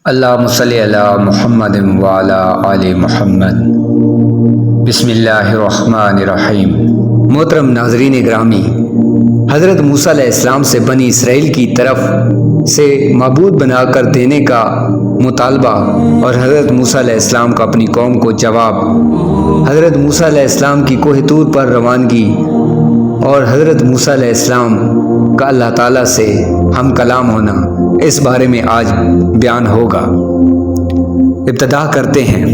اللہم صلی علی محمد وعلی آل محمد۔ بسم اللہ الرحمن الرحیم۔ محترم ناظرین گرامی، حضرت موسیٰ علیہ السلام سے بنی اسرائیل کی طرف سے معبود بنا کر دینے کا مطالبہ اور حضرت موسیٰ علیہ السلام کا اپنی قوم کو جواب، حضرت موسیٰ علیہ السلام کی کوہ طور پر روانگی اور حضرت موسیٰ علیہ السلام کا اللہ تعالیٰ سے ہم کلام ہونا، اس بارے میں آج بیان ہوگا۔ ابتدا کرتے ہیں۔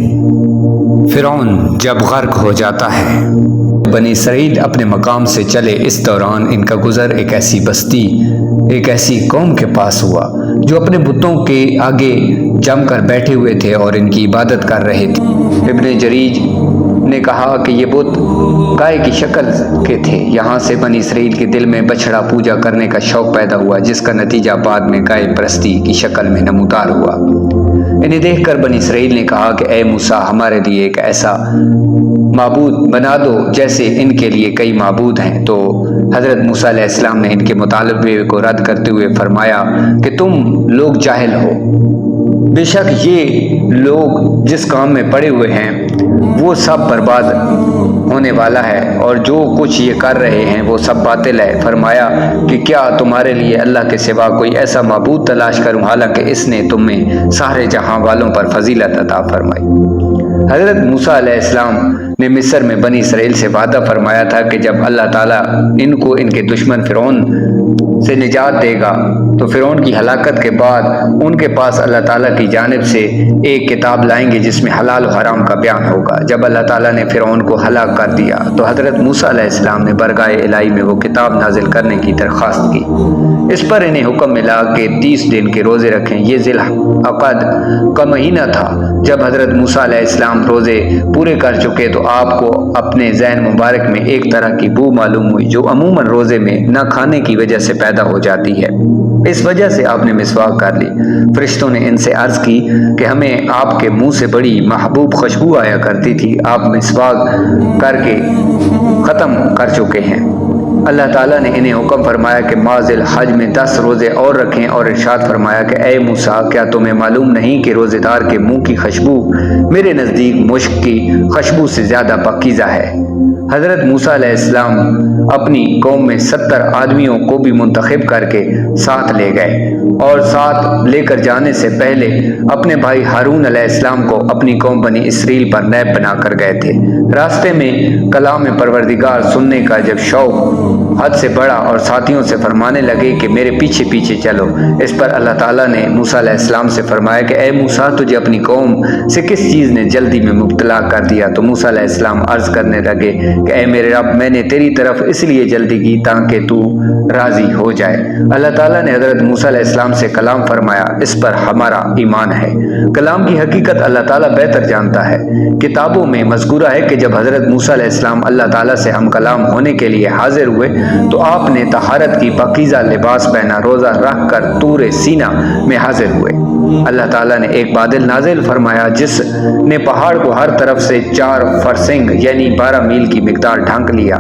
فرعون جب غرق ہو جاتا ہے، بنی اسرائیل اپنے مقام سے چلے، اس دوران ان کا گزر ایک ایسی بستی، ایک ایسی قوم کے پاس ہوا جو اپنے بتوں کے آگے جم کر بیٹھے ہوئے تھے اور ان کی عبادت کر رہے تھے۔ ابن جریج نے کہا کہ یہ بت گائے کی شکل کے تھے۔ یہاں سے بنی اسرائیل کے دل میں بچھڑا پوجا کرنے کا شوق پیدا ہوا، جس کا نتیجہ بعد میں گائے پرستی کی شکل میں نمودار ہوا۔ انہیں دیکھ کر بنی اسرائیل نے کہا کہ اے موسیٰ، ہمارے لیے ایک ایسا معبود بنا دو جیسے ان کے لیے کئی معبود ہیں۔ تو حضرت موسیٰ علیہ السلام نے ان کے مطالبے کو رد کرتے ہوئے فرمایا کہ تم لوگ جاہل ہو، بے شک یہ لوگ جس کام میں پڑے ہوئے ہیں وہ سب برباد ہونے والا ہے، اور جو کچھ یہ کر رہے ہیں وہ سب باطل ہے۔ فرمایا کہ کیا تمہارے لیے اللہ کے سوا کوئی ایسا معبود تلاش کروں، حالانکہ اس نے تم میں سارے جہاں والوں پر فضیلت عطا فرمائی۔ حضرت موسیٰ علیہ السلام نے مصر میں بنی اسرائیل سے وعدہ فرمایا تھا کہ جب اللہ تعالیٰ ان کو ان کے دشمن فرعون سے نجات دے گا تو فرعون کی ہلاکت کے بعد ان کے پاس اللہ تعالیٰ کی جانب سے ایک کتاب لائیں گے جس میں حلال و حرام کا بیان ہوگا۔ جب اللہ تعالیٰ نے فرعون کو ہلاک کر دیا تو حضرت موسیٰ علیہ السلام نے برگاہ الہی میں وہ کتاب نازل کرنے کی درخواست کی۔ اس پر انہیں حکم ملا کہ 30 دن کے روزے رکھیں۔ یہ ذی العقد کا مہینہ تھا۔ جب حضرت موسیٰ علیہ السلام روزے پورے کر چکے تو آپ کو اپنے ذہن مبارک میں ایک طرح کی بو معلوم ہوئی جو عموماً روزے میں نہ کھانے کی وجہ سے پیدا ہو جاتی ہے۔ اس وجہ سے آپ نے مسواک کر لی۔ فرشتوں نے ان سے عرض کی کہ ہمیں آپ کے منہ سے بڑی محبوب خوشبو آیا کرتی تھی، آپ مسواک کر کے ختم کر چکے ہیں۔ اللہ تعالیٰ نے انہیں حکم فرمایا کہ ماہ ذی الحج میں 10 روزے اور رکھیں، اور ارشاد فرمایا کہ اے موسیٰ، کیا تمہیں معلوم نہیں کہ روزے دار کے منہ کی خوشبو میرے نزدیک مشک کی خوشبو سے زیادہ پاکیزہ ہے۔ حضرت موسیٰ علیہ السلام اپنی قوم میں 70 آدمیوں کو بھی منتخب کر کے ساتھ لے گئے، اور ساتھ لے کر جانے سے پہلے اپنے بھائی ہارون علیہ السلام کو اپنی قوم بنی اسرائیل پر نائب بنا کر گئے تھے۔ راستے میں کلام پروردگار سننے کا جب شوق حد سے بڑھا اور ساتھیوں سے فرمانے لگے کہ میرے پیچھے پیچھے چلو، اس پر اللہ تعالیٰ نے موسیٰ علیہ السلام سے فرمایا کہ اے موسیٰ، تجھے اپنی قوم سے کس چیز نے جلدی میں مبتلا کر دیا؟ تو موسیٰ علیہ السلام عرض کرنے لگے کہ اے میرے رب، میں نے تیری طرف اس لیے جلدی کی تاکہ تو راضی ہو جائے۔ اللہ تعالیٰ نے حضرت موسیٰ علیہ السلام سے کلام فرمایا، اس پر ہمارا ایمان ہے۔ کلام کی حقیقت اللہ تعالیٰ بہتر جانتا ہے۔ کتابوں میں مذکورہ ہے کہ جب حضرت موسیٰ علیہ السلام اللہ تعالیٰ سے ہم کلام ہونے کے لیے حاضر ہوئے تو آپ نے طہارت کی پاکیزہ لباس پہنا، روزہ رکھ کر طور سینا میں حاضر ہوئے۔ اللہ تعالیٰ نے ایک بادل نازل فرمایا جس نے پہاڑ کو ہر طرف سے 4 فرسنگ یعنی 12 میل کی مقدار ڈھانک لیا۔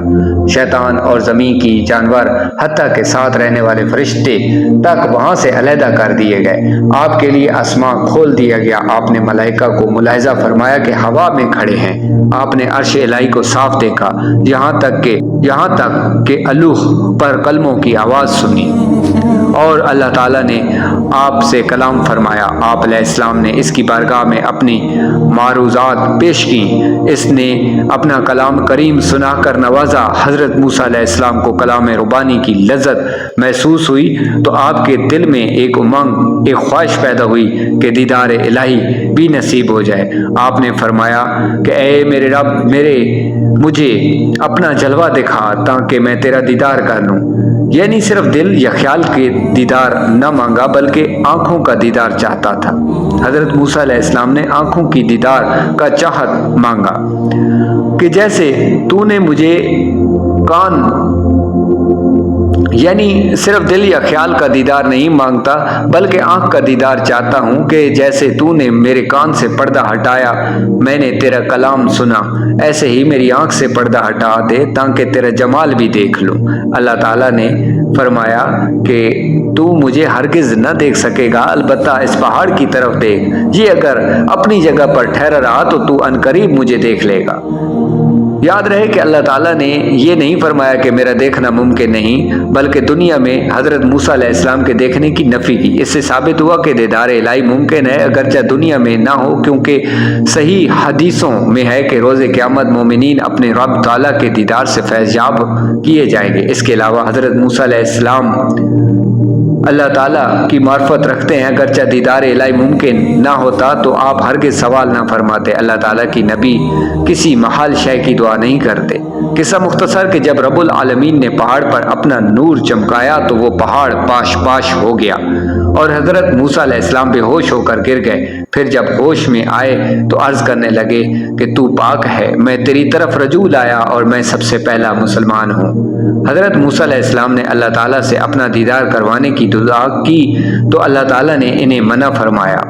شیطان اور زمین کی جانور حتیٰ کہ ساتھ رہنے والے فرشتے تک وہاں سے علیحدہ کر دیے گئے۔ آپ کے لیے آسمان کھول دیا گیا۔ آپ نے ملائکہ کو ملاحظہ فرمایا کہ ہوا میں کھڑے ہیں۔ آپ نے عرش الہی کو صاف دیکھا، یہاں تک کہ الوح پر کلموں کی آواز سنی، اور اللہ تعالیٰ نے آپ سے کلام فرمایا۔ آپ علیہ السلام نے اس کی بارگاہ میں اپنی معروضات پیش کی۔ اس نے اپنا کلام کریم سنا کر نوازا۔ حضرت موسیٰ علیہ السلام کو کلام ربانی کی لذت محسوس ہوئی تو آپ کے دل میں ایک امنگ، ایک خواہش پیدا ہوئی کہ دیدار الہی بھی نصیب ہو جائے۔ آپ نے فرمایا کہ اے میرے رب، مجھے اپنا جلوہ دکھا تاکہ میں تیرا دیدار کر لوں۔ یعنی صرف دل یا خیال کے دیدار نہ مانگا بلکہ آنکھوں کا دیدار چاہتا تھا۔ حضرت موسیٰ علیہ السلام نے آنکھوں کی دیدار کا چاہت مانگا کہ جیسے تو نے مجھے کان یعنی صرف دل یا خیال کا دیدار نہیں مانگتا بلکہ آنکھ کا دیدار چاہتا ہوں کہ جیسے تو نے میرے کان سے پردہ ہٹایا میں نے تیرا کلام سنا، ایسے ہی میری آنکھ سے پردہ ہٹا دے تاکہ تیرا جمال بھی دیکھ لوں۔ اللہ تعالیٰ نے فرمایا کہ تو مجھے ہرگز نہ دیکھ سکے گا، البتہ اس پہاڑ کی طرف دیکھ، یہ اگر اپنی جگہ پر ٹھہرا رہا تو عنقریب مجھے دیکھ لے گا۔ یاد رہے کہ اللہ تعالیٰ نے یہ نہیں فرمایا کہ میرا دیکھنا ممکن نہیں، بلکہ دنیا میں حضرت موسیٰ علیہ السلام کے دیکھنے کی نفی کی۔ اس سے ثابت ہوا کہ دیدار الہی ممکن ہے اگرچہ دنیا میں نہ ہو، کیونکہ صحیح حدیثوں میں ہے کہ روز قیامت مومنین اپنے رب تعالیٰ کے دیدار سے فیض یاب کیے جائیں گے۔ اس کے علاوہ حضرت موسیٰ علیہ السلام اللہ تعالیٰ کی معرفت رکھتے ہیں، اگرچہ دیدار الہی ممکن نہ ہوتا تو آپ ہرگز سوال نہ فرماتے۔ اللہ تعالیٰ کی نبی کسی محال شے کی دعا نہیں کرتے۔ قصہ مختصر کہ جب رب العالمین نے پہاڑ پر اپنا نور چمکایا تو وہ پہاڑ پاش پاش ہو گیا اور حضرت موسیٰ علیہ السلام بے ہوش ہو کر گر گئے۔ پھر جب ہوش میں آئے تو عرض کرنے لگے کہ تو پاک ہے، میں تیری طرف رجوع لایا اور میں سب سے پہلا مسلمان ہوں۔ حضرت موسیٰ علیہ السلام نے اللہ تعالیٰ سے اپنا دیدار کروانے کی دعا کی تو اللہ تعالیٰ نے انہیں منع فرمایا۔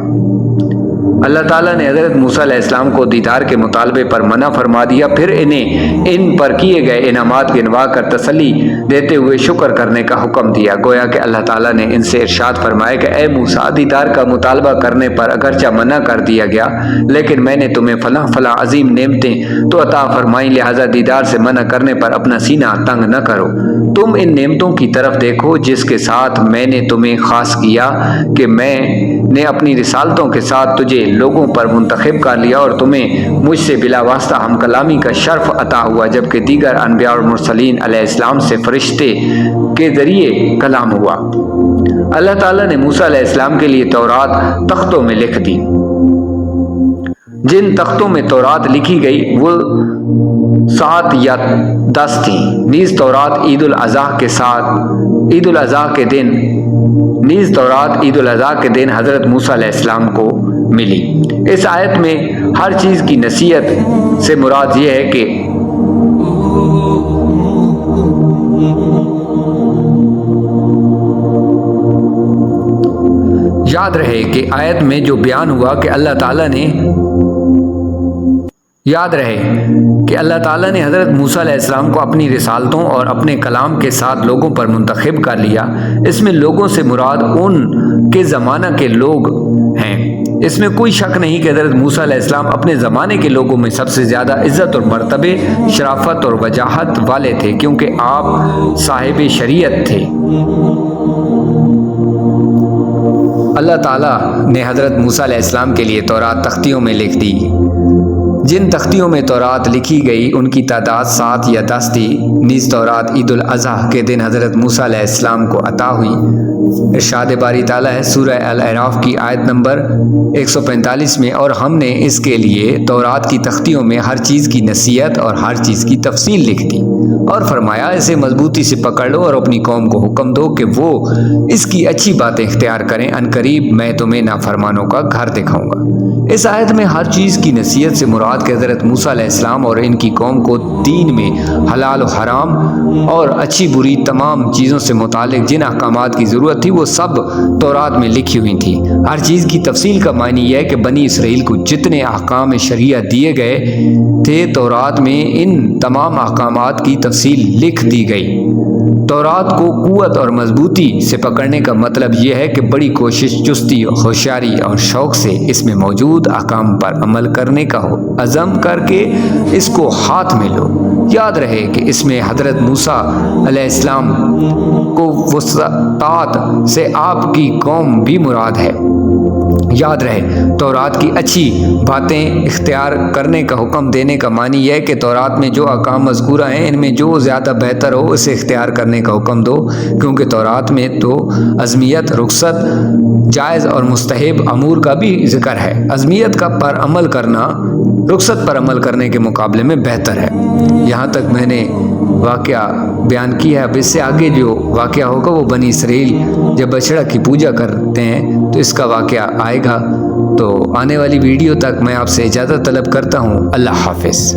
اللہ تعالیٰ نے حضرت موسیٰ علیہ السلام کو دیدار کے مطالبے پر منع فرما دیا، پھر انہیں ان پر کیے گئے انعامات گنوا کر تسلی دیتے ہوئے شکر کرنے کا حکم دیا۔ گویا کہ اللہ تعالیٰ نے ان سے ارشاد فرمایا کہ اے موسیٰ، دیدار کا مطالبہ کرنے پر اگرچہ منع کر دیا گیا لیکن میں نے تمہیں فلاں فلاں عظیم نعمتیں تو عطا فرمائیں، لہٰذا دیدار سے منع کرنے پر اپنا سینہ تنگ نہ کرو۔ تم ان نعمتوں کی طرف دیکھو جس کے ساتھ میں نے تمہیں خاص کیا کہ میں نے اپنی رسالتوں کے ساتھ تجھے لوگوں پر منتخب کر لیا اور تمہیں مجھ سے بلا واسطہ ہم کلامی کا شرف عطا ہوا، جبکہ دیگر انبیاء اور مرسلین علیہ السلام سے فرشتے کے ذریعے کلام ہوا۔ اللہ تعالیٰ نے موسیٰ علیہ السلام کے لیے تورات تختوں میں لکھ دی۔ جن تختوں میں تورات لکھی گئی وہ 7 یا 10 تھیں۔ نیز تورات عید الاضحیٰ کے دن حضرت موسیٰ علیہ السلام کو ملی۔ اس آیت میں ہر چیز کی نصیحت سے مراد یہ ہے کہ یاد رہے کہ آیت میں جو بیان ہوا کہ اللہ تعالیٰ نے حضرت موسیٰ علیہ السلام کو اپنی رسالتوں اور اپنے کلام کے ساتھ لوگوں پر منتخب کر لیا، اس میں لوگوں سے مراد ان کے زمانہ کے لوگ ہیں۔ اس میں کوئی شک نہیں کہ حضرت موسیٰ علیہ السلام اپنے زمانے کے لوگوں میں سب سے زیادہ عزت اور مرتبے، شرافت اور وجاہت والے تھے، کیونکہ آپ صاحب شریعت تھے۔ اللہ تعالیٰ نے حضرت موسیٰ علیہ السلام کے لیے تورات تختیوں میں لکھ دی۔ جن تختیوں میں تورات لکھی گئی ان کی تعداد 7 یا 10 تھی۔ نیز تورات عید الاضحیٰ کے دن حضرت موسیٰ علیہ السلام کو عطا ہوئی۔ ارشاد باری تعالیٰ ہے سورہ الاعراف کی آیت نمبر 145 میں، اور ہم نے اس کے لیے تورات کی تختیوں میں ہر چیز کی نصیحت اور ہر چیز کی تفصیل لکھ دی، اور فرمایا اسے مضبوطی سے پکڑ لو اور اپنی قوم کو حکم دو کہ وہ اس کی اچھی باتیں اختیار کریں، عنقریب میں تمہیں نافرمانوں کا گھر دکھاؤں گا۔ اس آیت میں ہر چیز کی نصیحت سے مراد کہ حضرت موسیٰ علیہ السلام اور ان کی قوم کو دین میں حلال و حرام اور اچھی بری تمام چیزوں سے متعلق جن احکامات کی ضرورت تھی وہ سب تورات میں لکھی ہوئی تھی۔ ہر چیز کی تفصیل کا معنی یہ ہے کہ بنی اسرائیل کو جتنے احکام شریعت دیے گئے تھے تورات میں ان تمام احکامات کی تفصیل لکھ دی گئی۔ تورات کو قوت اور مضبوطی سے پکڑنے کا مطلب یہ ہے کہ بڑی کوشش، چستی، ہوشیاری اور شوق سے اس میں موجود احکام پر عمل کرنے کا عزم کر کے اس کو ہاتھ میں لو۔ یاد رہے کہ اس میں حضرت موسیٰ علیہ السلام کو وسطات سے آپ کی قوم بھی مراد ہے۔ یاد رہے تورات کی اچھی باتیں اختیار کرنے کا حکم دینے کا معنی یہ ہے کہ تورات میں جو احکام مذکورہ ہیں ان میں جو زیادہ بہتر ہو اسے اختیار کرنے کا حکم دو، کیونکہ تورات میں تو عزمیت، رخصت، جائز اور مستحب امور کا بھی ذکر ہے۔ عزمیت کا پر عمل کرنا رخصت پر عمل کرنے کے مقابلے میں بہتر ہے۔ یہاں تک میں نے واقعہ بیان کیا ہے، اب اس سے آگے جو واقعہ ہوگا وہ بنی اسرائیل جب بچڑا کی پوجا کرتے ہیں تو اس کا واقعہ آئے گا۔ تو آنے والی ویڈیو تک میں آپ سے اجازت طلب کرتا ہوں۔ اللہ حافظ۔